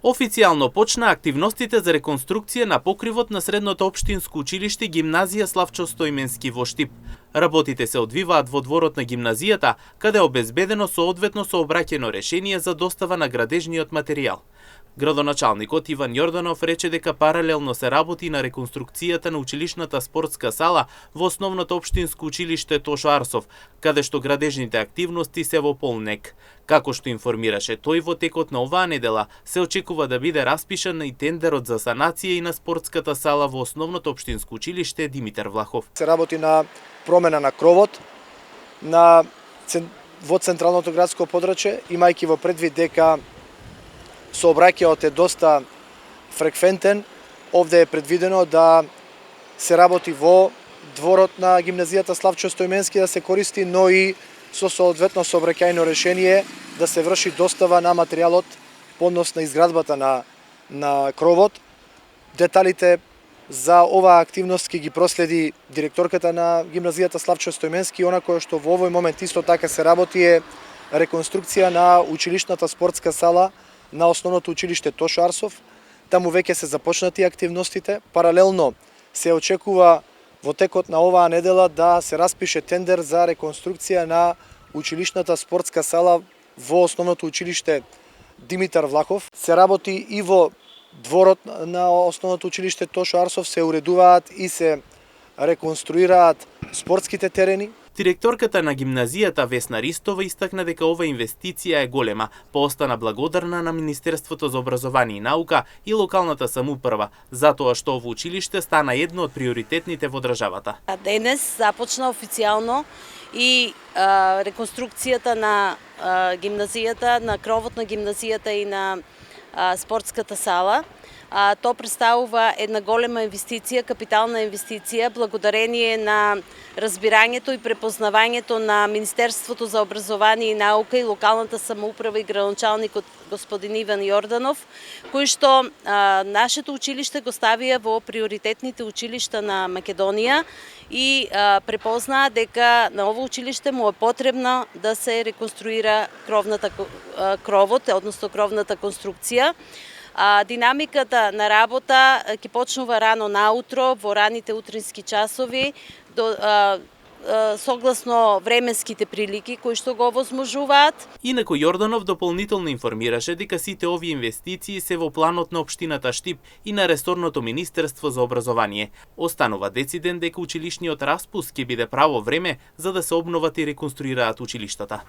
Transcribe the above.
Официјално почна активностите за реконструкција на покривот на средното општинско училиште Гимназија Славчо Стоименски во Штип. Работите се одвиваат во дворот на гимназијата, каде е обезбедено соодветно сообраќајно решение за достава на градежниот материјал. Градоначалникот Иван Јорданов рече дека паралелно се работи на реконструкцијата на училишната спортска сала во основното општинско училиште Тошо Арсов, каде што градежните активности се во полнек. Како што информираше тој, во текот на оваа недела се очекува да биде распишан и тендерот за санација и на спортската сала во основното општинско училиште Димитар Влахов. Се работи на промена на кровот во централното градско подрачје, имајќи во предвид дека сообраќајот е доста фреквентен. Овде е предвидено да се работи во дворот на гимназијата Славчо Стоименски, да се користи, но и со соодветно сообраќајно решение да се врши достава на материјалот по однос на изградбата на кровот. Деталите за оваа активност ќе ги проследи директорката на гимназијата Славчо Стоименски. Она кое што во овој момент исто така се работи е реконструкција на училишната спортска сала на основното училиште Тошо Арсов. Таму веќе се започнати активностите. Паралелно се очекува во текот на оваа недела да се распише тендер за реконструкција на училишната спортска сала во основното училиште Димитар Влахов. Се работи и во дворот на основното училиште Тошо Арсов, се уредуваат и се реконструираат спортските терени. Директорката на гимназијата Весна Ристова истакна дека ова инвестиција е голема, поостана благодарна на Министерството за образование и наука и локалната самоуправа, затоа што ово училиште стана едно од приоритетните во државата. Денес започна официјално и реконструкцијата на гимназијата, на кровот на гимназијата и на спортската сала. То представува една голема инвестиција, капитална инвестиција, благодарение на разбирањето и препознавањето на Министерството за образование и наука и локалната самоуправа и градоначалникот господин Иван Јорданов, кој што нашето училиште го ставија во приоритетните училишта на Македонија и препознаа дека на ово училиште му е потребно да се реконструира кровот, односно кровната конструкција. Динамиката на работа ќе почнува рано наутро, во раните утрински часови, согласно временските прилики кои што го овозможуваат. Инаку Јорданов дополнително информираше дека сите овие инвестиции се во планот на општината Штип и на ресорното Министерство за образование. Останува дециден дека училишниот распуст ќе биде право време за да се обноват и реконструираат училиштата.